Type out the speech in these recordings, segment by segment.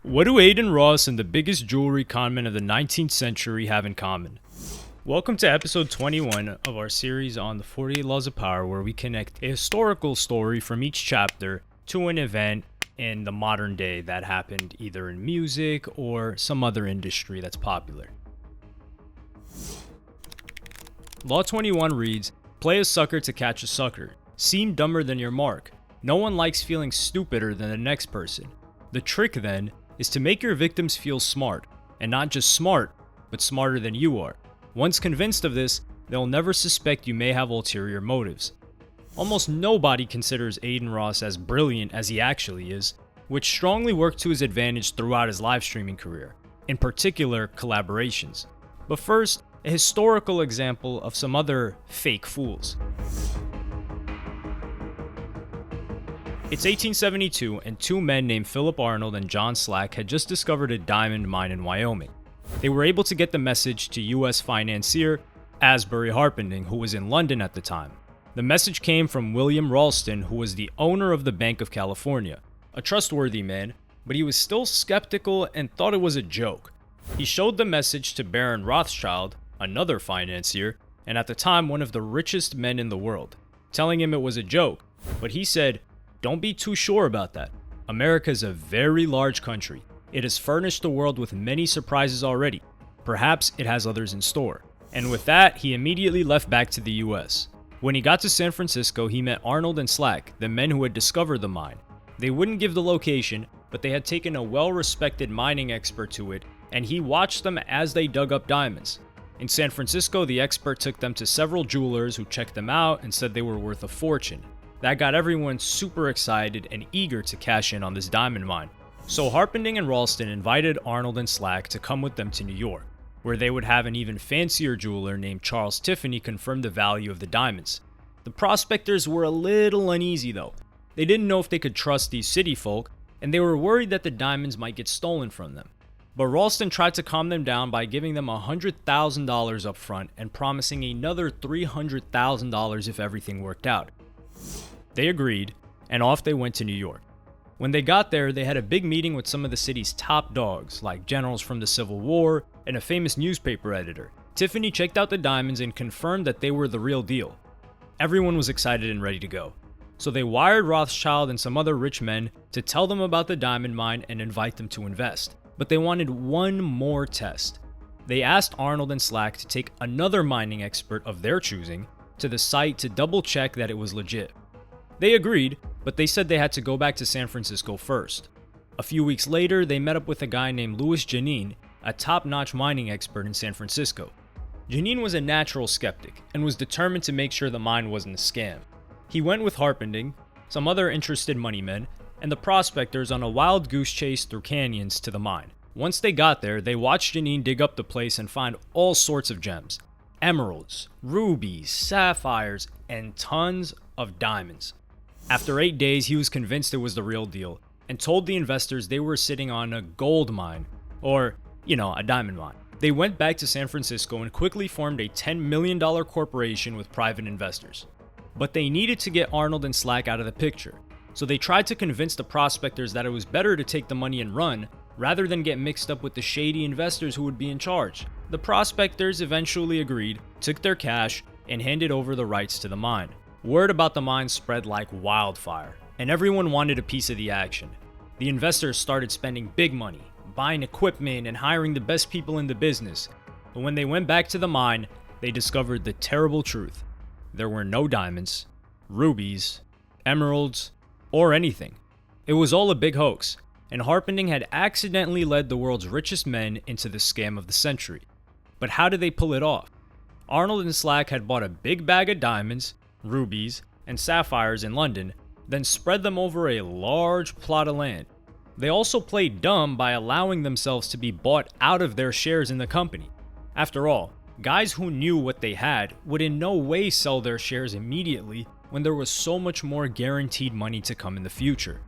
What do Adin Ross and the biggest jewelry conman of the 19th century have in common? Welcome to episode 21 of our series on the 48 Laws of Power, where we connect a historical story from each chapter to an event in the modern day that happened either in music or some other industry that's popular. Law 21 reads, play a sucker to catch a sucker. Seem dumber than your mark. No one likes feeling stupider than the next person. The trick, then, is to make your victims feel smart, and not just smart, but smarter than you are. Once convinced of this, they'll never suspect you may have ulterior motives. Almost nobody considers Adin Ross as brilliant as he actually is, which strongly worked to his advantage throughout his live streaming career, in particular collaborations. But first, a historical example of some other fake fools. It's 1872, and two men named Philip Arnold and John Slack had just discovered a diamond mine in Wyoming. They were able to get the message to U.S. financier Asbury Harpending, who was in London at the time. The message came from William Ralston, who was the owner of the Bank of California, a trustworthy man, but he was still skeptical and thought it was a joke. He showed the message to Baron Rothschild, another financier, and at the time one of the richest men in the world, telling him it was a joke, but he said, "Don't be too sure about that. America is a very large country. It has furnished the world with many surprises already. Perhaps it has others in store." And with that, he immediately left back to the US. When he got to San Francisco, he met Arnold and Slack, the men who had discovered the mine. They wouldn't give the location, but they had taken a well-respected mining expert to it, and he watched them as they dug up diamonds. In San Francisco, the expert took them to several jewelers who checked them out and said they were worth a fortune. That got everyone super excited and eager to cash in on this diamond mine. So Harpending and Ralston invited Arnold and Slack to come with them to New York, where they would have an even fancier jeweler named Charles Tiffany confirm the value of the diamonds. The prospectors were a little uneasy though. They didn't know if they could trust these city folk, and they were worried that the diamonds might get stolen from them. But Ralston tried to calm them down by giving them $100,000 up front and promising another $300,000 if everything worked out. They agreed, and off they went to New York. When they got there, they had a big meeting with some of the city's top dogs, like generals from the Civil War and a famous newspaper editor. Tiffany checked out the diamonds and confirmed that they were the real deal. Everyone was excited and ready to go. So they wired Rothschild and some other rich men to tell them about the diamond mine and invite them to invest. But they wanted one more test. They asked Arnold and Slack to take another mining expert of their choosing to the site to double check that it was legit. They agreed, but they said they had to go back to San Francisco first. A few weeks later, they met up with a guy named Louis Janin, a top-notch mining expert in San Francisco. Janin was a natural skeptic and was determined to make sure the mine wasn't a scam. He went with Harpending, some other interested moneymen, and the prospectors on a wild goose chase through canyons to the mine. Once they got there, they watched Janin dig up the place and find all sorts of gems. Emeralds, rubies, sapphires, and tons of diamonds. After 8 days, he was convinced it was the real deal and told the investors they were sitting on a gold mine, or, a diamond mine. They went back to San Francisco and quickly formed a $10 million corporation with private investors. But they needed to get Arnold and Slack out of the picture, so they tried to convince the prospectors that it was better to take the money and run rather than get mixed up with the shady investors who would be in charge. The prospectors eventually agreed, took their cash, and handed over the rights to the mine. Word about the mine spread like wildfire, and everyone wanted a piece of the action. The investors started spending big money, buying equipment and hiring the best people in the business. But when they went back to the mine, they discovered the terrible truth. There were no diamonds, rubies, emeralds, or anything. It was all a big hoax, and Harpending had accidentally led the world's richest men into the scam of the century. But how did they pull it off? Arnold and Slack had bought a big bag of diamonds, rubies, and sapphires in London, then spread them over a large plot of land. They also played dumb by allowing themselves to be bought out of their shares in the company. After all, guys who knew what they had would in no way sell their shares immediately when there was so much more guaranteed money to come in the future.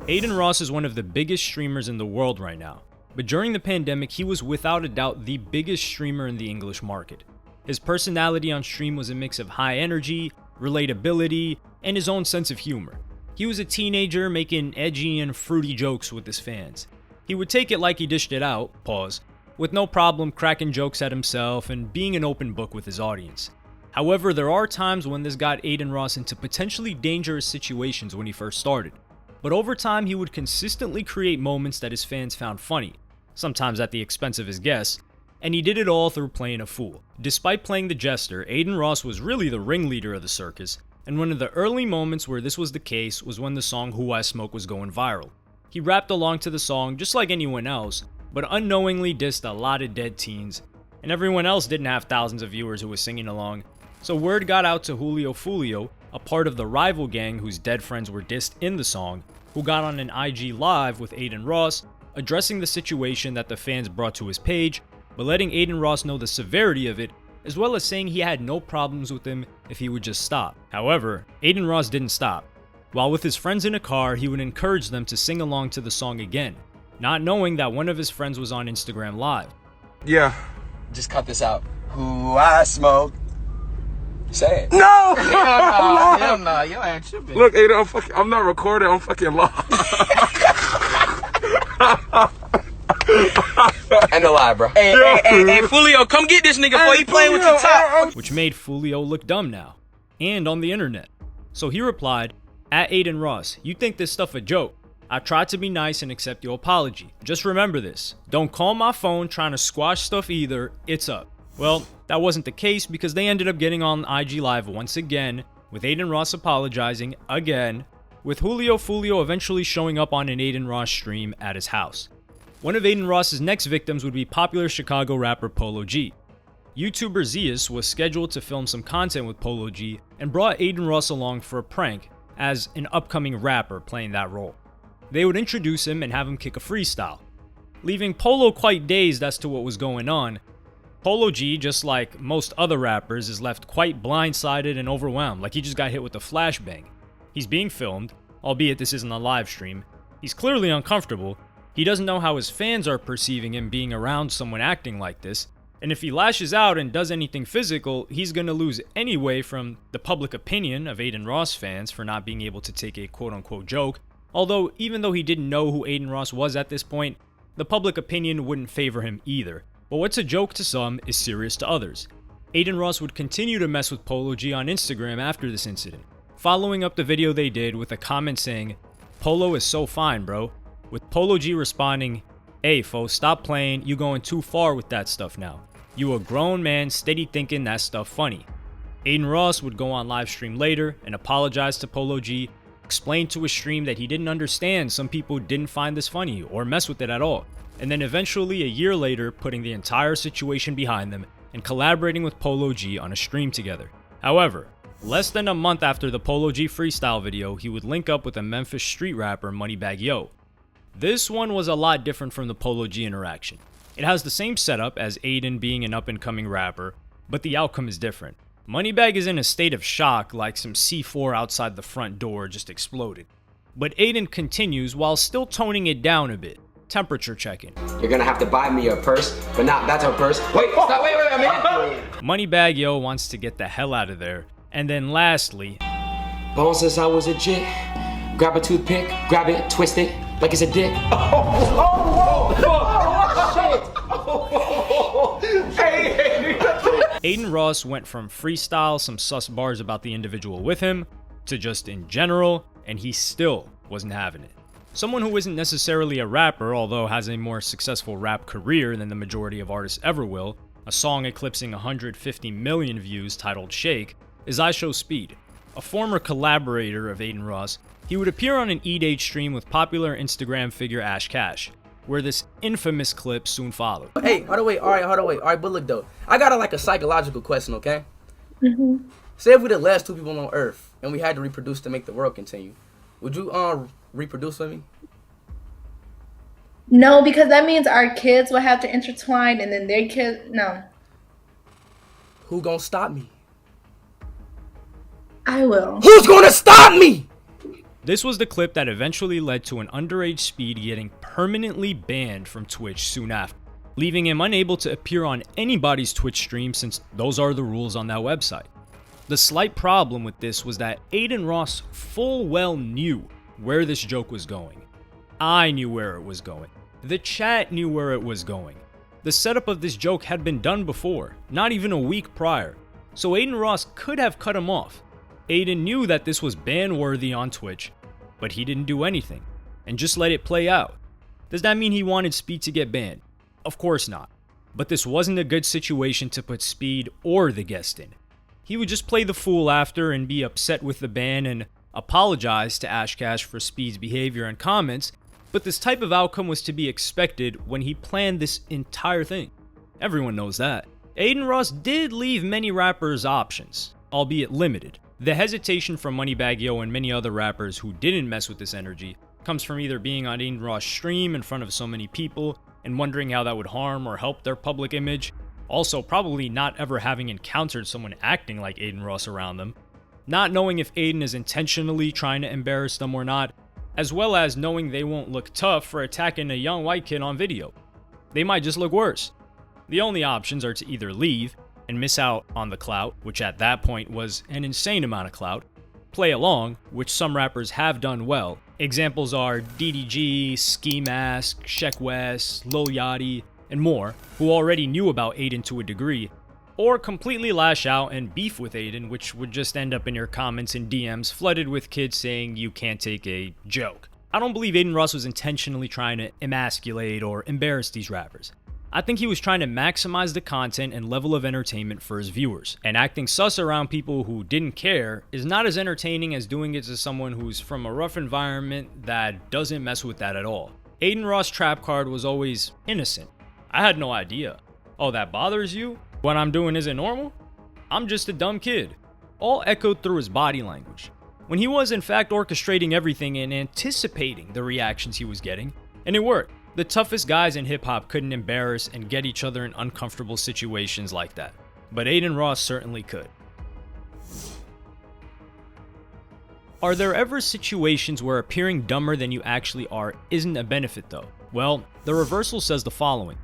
Adin Ross is one of the biggest streamers in the world right now. But during the pandemic, he was without a doubt the biggest streamer in the English market. His personality on stream was a mix of high energy, relatability, and his own sense of humor. He was a teenager making edgy and fruity jokes with his fans. He would take it like he dished it out, pause, with no problem cracking jokes at himself and being an open book with his audience. However, there are times when this got Adin Ross into potentially dangerous situations when he first started. But over time, he would consistently create moments that his fans found funny, sometimes at the expense of his guests, and he did it all through playing a fool. Despite playing the jester, Adin Ross was really the ringleader of the circus, and one of the early moments where this was the case was when the song Who I Smoke was going viral. He rapped along to the song just like anyone else, but unknowingly dissed a lot of dead teens, and everyone else didn't have thousands of viewers who was singing along, so word got out to Julio Fulio, a part of the rival gang whose dead friends were dissed in the song, who got on an IG Live with Adin Ross, addressing the situation that the fans brought to his page, but letting Adin Ross know the severity of it, as well as saying he had no problems with him if he would just stop. However, Adin Ross didn't stop. While with his friends in a car, he would encourage them to sing along to the song again, not knowing that one of his friends was on Instagram Live. Yeah. Just cut this out. Who I smoke. Say it. No! Hell no. You ain't tripping. Look, Adin, I'm not recording. I'm fucking lost. And a lie, bro. Hey, Fulio, come get this nigga before he playing with your top. Which made Fulio look dumb now, and on the internet. So he replied, at Adin Ross, you think this stuff a joke. I tried to be nice and accept your apology. Just remember this. Don't call my phone trying to squash stuff either. It's up. Well, that wasn't the case because they ended up getting on IG Live once again, with Adin Ross apologizing again, with Julio Fulio eventually showing up on an Adin Ross stream at his house. One of Adin Ross's next victims would be popular Chicago rapper Polo G. YouTuber Zeus was scheduled to film some content with Polo G and brought Adin Ross along for a prank as an upcoming rapper playing that role. They would introduce him and have him kick a freestyle. Leaving Polo quite dazed as to what was going on, Polo G, just like most other rappers, is left quite blindsided and overwhelmed, like he just got hit with a flashbang. He's being filmed, albeit this isn't a live stream. He's clearly uncomfortable. He doesn't know how his fans are perceiving him being around someone acting like this, and if he lashes out and does anything physical, he's gonna lose anyway from the public opinion of Adin Ross fans for not being able to take a quote-unquote joke, although even though he didn't know who Adin Ross was at this point, the public opinion wouldn't favor him either. But what's a joke to some is serious to others. Adin Ross would continue to mess with Polo G on Instagram after this incident, following up the video they did with a comment saying, "Polo is so fine, bro," with Polo G responding, "Hey fo, stop playing, you going too far with that stuff now. You a grown man steady thinking that stuff funny." Adin Ross would go on live stream later and apologize to Polo G, explain to his stream that he didn't understand some people didn't find this funny or mess with it at all, and then eventually a year later putting the entire situation behind them and collaborating with Polo G on a stream together. However, less than a month after the Polo G freestyle video, he would link up with a Memphis street rapper, Moneybagg Yo. This one was a lot different from the Polo G interaction. It has the same setup as Adin being an up-and-coming rapper, but the outcome is different. Moneybagg is in a state of shock like some C4 outside the front door just exploded. But Adin continues while still toning it down a bit, temperature checking. You're gonna have to buy me a purse, but not that's a purse. Wait, stop, wait a minute. Moneybagg Yo wants to get the hell out of there. And then lastly, Bone since I was a jit. Grab a toothpick, grab it, twist it like it's a dick. Adin Ross went from freestyle, some sus bars about the individual with him, to just in general, and he still wasn't having it. Someone who isn't necessarily a rapper, although has a more successful rap career than the majority of artists ever will, a song eclipsing 150 million views titled Shake, is IShowSpeed. A former collaborator of Adin Ross, he would appear on an E-Date stream with popular Instagram figure Ash Cash, where this infamous clip soon followed. Hey, hold on, wait. All right, but look though, I got a psychological question, okay? Say if we the last two people on Earth and we had to reproduce to make the world continue, would you reproduce with me? No, because that means our kids will have to intertwine, and then their kids. No. Who gonna stop me? I will. Who's gonna stop me? This was the clip that eventually led to an underage Speed getting permanently banned from Twitch soon after, leaving him unable to appear on anybody's Twitch stream since those are the rules on that website. The slight problem with this was that Adin Ross full well knew where this joke was going. I knew where it was going. The chat knew where it was going. The setup of this joke had been done before, not even a week prior, so Adin Ross could have cut him off. Adin knew that this was ban-worthy on Twitch, but he didn't do anything, and just let it play out. Does that mean he wanted Speed to get banned? Of course not. But this wasn't a good situation to put Speed or the guest in. He would just play the fool after and be upset with the ban and apologize to Ashcash for Speed's behavior and comments, but this type of outcome was to be expected when he planned this entire thing. Everyone knows that. Adin Ross did leave many rappers options, albeit limited. The hesitation from Moneybagg Yo and many other rappers who didn't mess with this energy comes from either being on Adin Ross' stream in front of so many people and wondering how that would harm or help their public image, also probably not ever having encountered someone acting like Adin Ross around them, not knowing if Adin is intentionally trying to embarrass them or not, as well as knowing they won't look tough for attacking a young white kid on video. They might just look worse. The only options are to either leave and miss out on the clout, which at that point was an insane amount of clout, play along, which some rappers have done well. Examples are DDG, Ski Mask, Sheck West, Lil Yachty, and more, who already knew about Adin to a degree, or completely lash out and beef with Adin, which would just end up in your comments and DMs flooded with kids saying you can't take a joke. I don't believe Adin Ross was intentionally trying to emasculate or embarrass these rappers. I think he was trying to maximize the content and level of entertainment for his viewers, and acting sus around people who didn't care is not as entertaining as doing it to someone who's from a rough environment that doesn't mess with that at all. Adin Ross' trap card was always innocent. I had no idea. Oh, that bothers you? What I'm doing isn't normal? I'm just a dumb kid. All echoed through his body language, when he was in fact orchestrating everything and anticipating the reactions he was getting, and it worked. The toughest guys in hip-hop couldn't embarrass and get each other in uncomfortable situations like that, but Adin Ross certainly could. Are there ever situations where appearing dumber than you actually are isn't a benefit though? Well, the reversal says the following.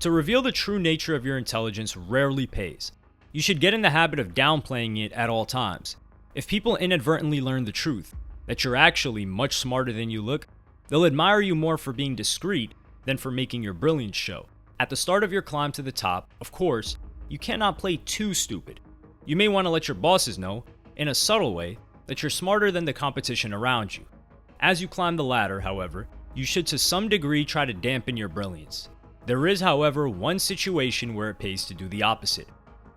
To reveal the true nature of your intelligence rarely pays. You should get in the habit of downplaying it at all times. If people inadvertently learn the truth, that you're actually much smarter than you look, they'll admire you more for being discreet than for making your brilliance show. At the start of your climb to the top, of course, you cannot play too stupid. You may want to let your bosses know, in a subtle way, that you're smarter than the competition around you. As you climb the ladder, however, you should to some degree try to dampen your brilliance. There is, however, one situation where it pays to do the opposite,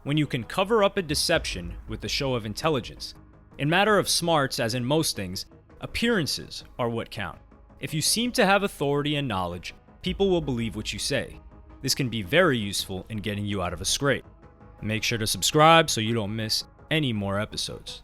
when you can cover up a deception with the show of intelligence. In matter of smarts, as in most things, appearances are what count. If you seem to have authority and knowledge, people will believe what you say. This can be very useful in getting you out of a scrape. Make sure to subscribe so you don't miss any more episodes.